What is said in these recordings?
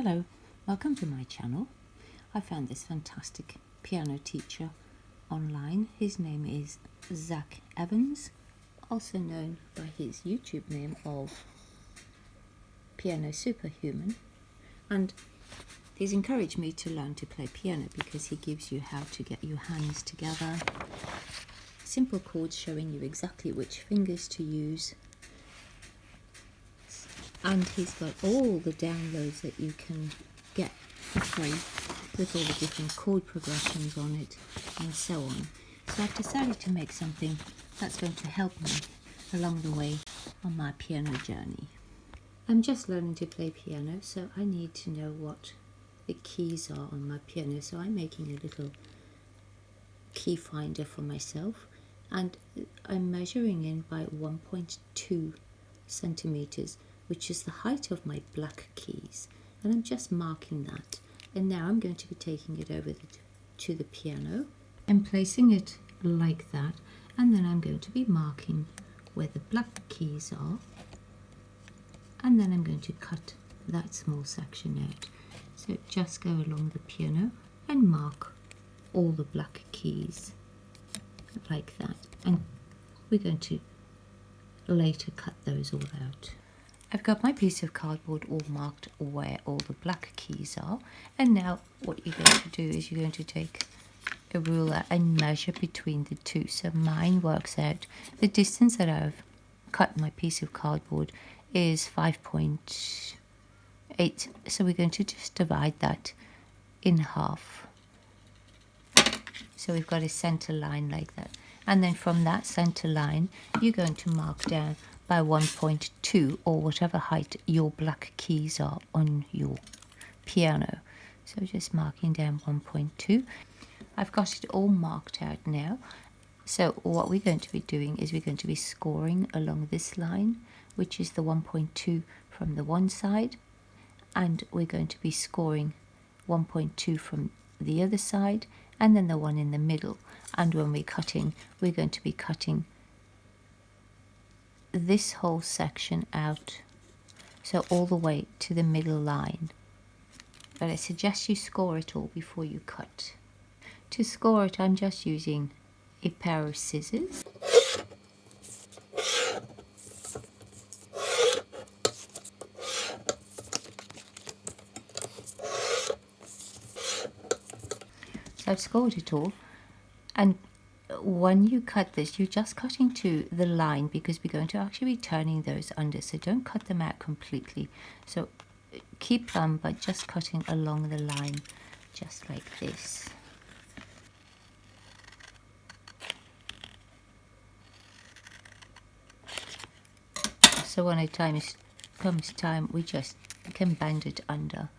Hello, welcome to my channel. I found this fantastic piano teacher online. His name is Zacks, also known by his YouTube name of Piano Superhuman, and he's encouraged me to learn to play piano because he gives you how to get your hands together, simple chords showing you exactly which fingers to use, and he's got all the downloads that you can get for free with all the different chord progressions on it and so on. So I've decided to make something that's going to help me along the way on my piano journey. I'm just learning to play piano, so I need to know what the keys are on my piano. So I'm making a little key finder for myself, and I'm measuring in by 1.2 centimeters, which is the height of my black keys, and I'm just marking that. And now I'm going to be taking it over to the piano and placing it like that, and then I'm going to be marking where the black keys are, and then I'm going to cut that small section out. So just go along the piano and mark all the black keys like that, and we're going to later cut those all out. I've got my piece of cardboard all marked where all the black keys are, and now what you're going to do is you're going to take a ruler and measure between the two. So mine works out, the distance that I've cut my piece of cardboard is 5.8, so we're going to just divide that in half. So we've got a center line like that, and then from that center line you're going to mark down by 1.2, or whatever height your black keys are on your piano. So just marking down 1.2. I've got it all marked out now. So what we're going to be doing is we're going to be scoring along this line, which is the 1.2 from the one side, and we're going to be scoring 1.2 from the other side, and then the one in the middle. And when we're cutting, we're going to be cutting this whole section out, so all the way to the middle line. But I suggest you score it all before you cut. To score it, I'm just using a pair of scissors. So I've scored it all, and when you cut this, you're just cutting to the line because we're going to actually be turning those under, so don't cut them out completely. So keep them, but just cutting along the line, just like this. So when it comes time, we just can bend it under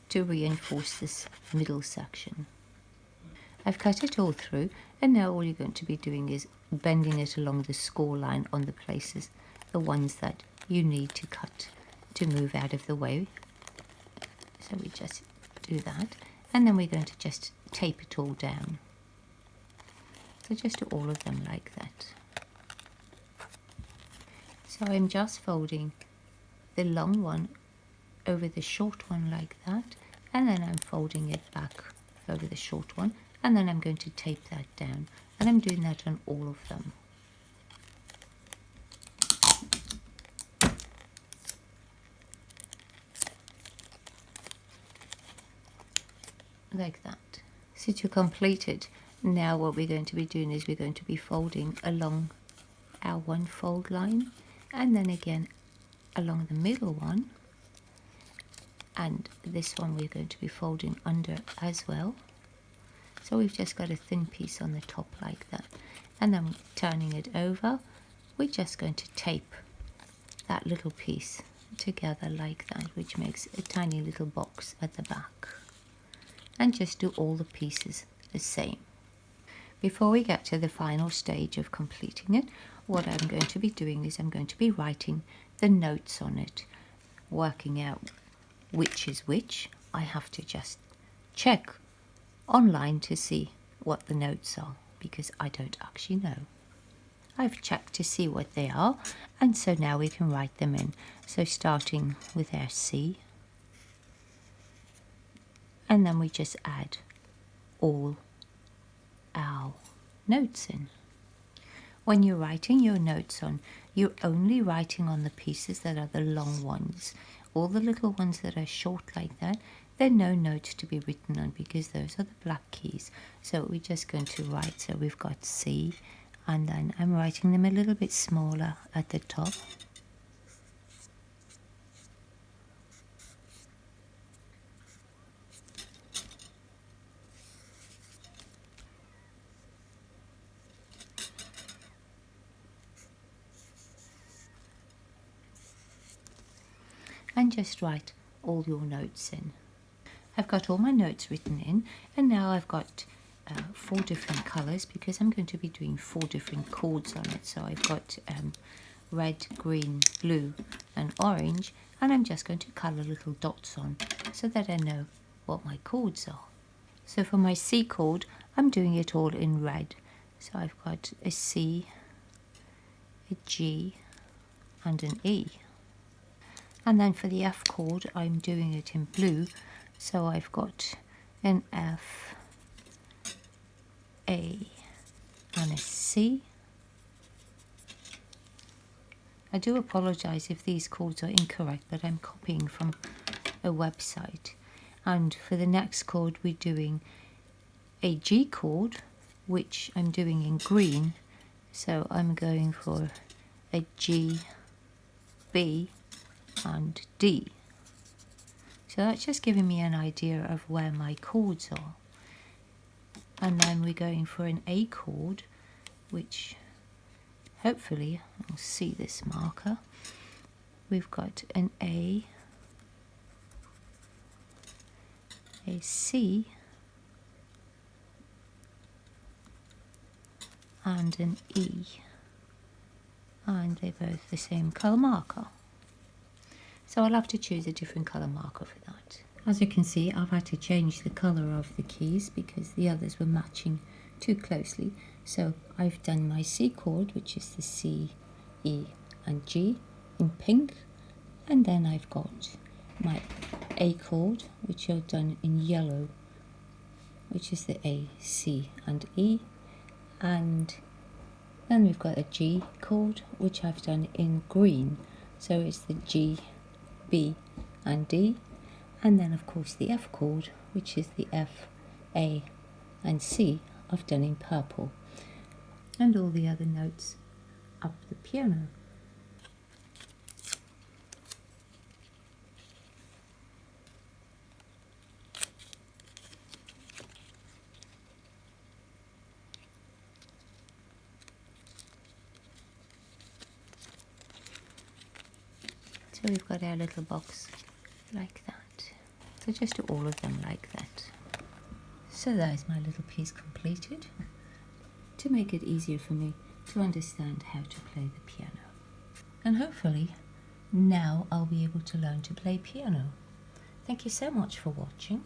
to reinforce this middle section. I've cut it all through, and now all you're going to be doing is bending it along the score line on the places, the ones that you need to cut to move out of the way. So we just do that, and then we're going to just tape it all down. So just do all of them like that. So I'm just folding the long one over the short one like that, and then I'm folding it back over the short one, and then I'm going to tape that down, and I'm doing that on all of them. Like that. So to complete it, now what we're going to be doing is we're going to be folding along our one fold line, and then again along the middle one, and this one we're going to be folding under as well. So we've just got a thin piece on the top like that, and then turning it over, we're just going to tape that little piece together like that, which makes a tiny little box at the back, and just do all the pieces the same. Before we get to the final stage of completing it, what I'm going to be doing is I'm going to be writing the notes on it, working out which is which. I have to just check online to see what the notes are because I don't actually know. I've checked to see what they are, and so now we can write them in. So starting with our C, and then we just add all our notes in. When you're writing your notes on, you're only writing on the pieces that are the long ones. All the little ones that are short like that, there are no notes to be written on because those are the black keys. So we're just going to write. So we've got C, and then I'm writing them a little bit smaller at the top. And just write all your notes in. I've got all my notes written in, and now I've got 4 different colours because I'm going to be doing 4 different chords on it. So I've got red, green, blue and orange, and I'm just going to colour little dots on so that I know what my chords are. So for my C chord, I'm doing it all in red. So I've got a C, a G and an E. And then for the F chord, I'm doing it in blue. So I've got an F, A, and a C. I do apologise if these chords are incorrect, but I'm copying from a website. And for the next chord, we're doing a G chord, which I'm doing in green. So I'm going for a G, B, and D. So that's just giving me an idea of where my chords are. And then we're going for an A chord, which hopefully I'll see this marker. We've got an A, a C, and an E. And they're both the same colour marker. So I'll have to choose a different colour marker for that. As you can see, I've had to change the colour of the keys because the others were matching too closely. So I've done my C chord, which is the C, E and G in pink. And then I've got my A chord, which I've done in yellow, which is the A, C and E. And then we've got a G chord, which I've done in green. So it's the G, B and D, and then of course the F chord, which is the F, A and C, I've done in purple, and all the other notes up the piano. So we've got our little box like that. So just do all of them like that. So there's my little piece completed, to make it easier for me to understand how to play the piano. And hopefully now I'll be able to learn to play piano. Thank you so much for watching.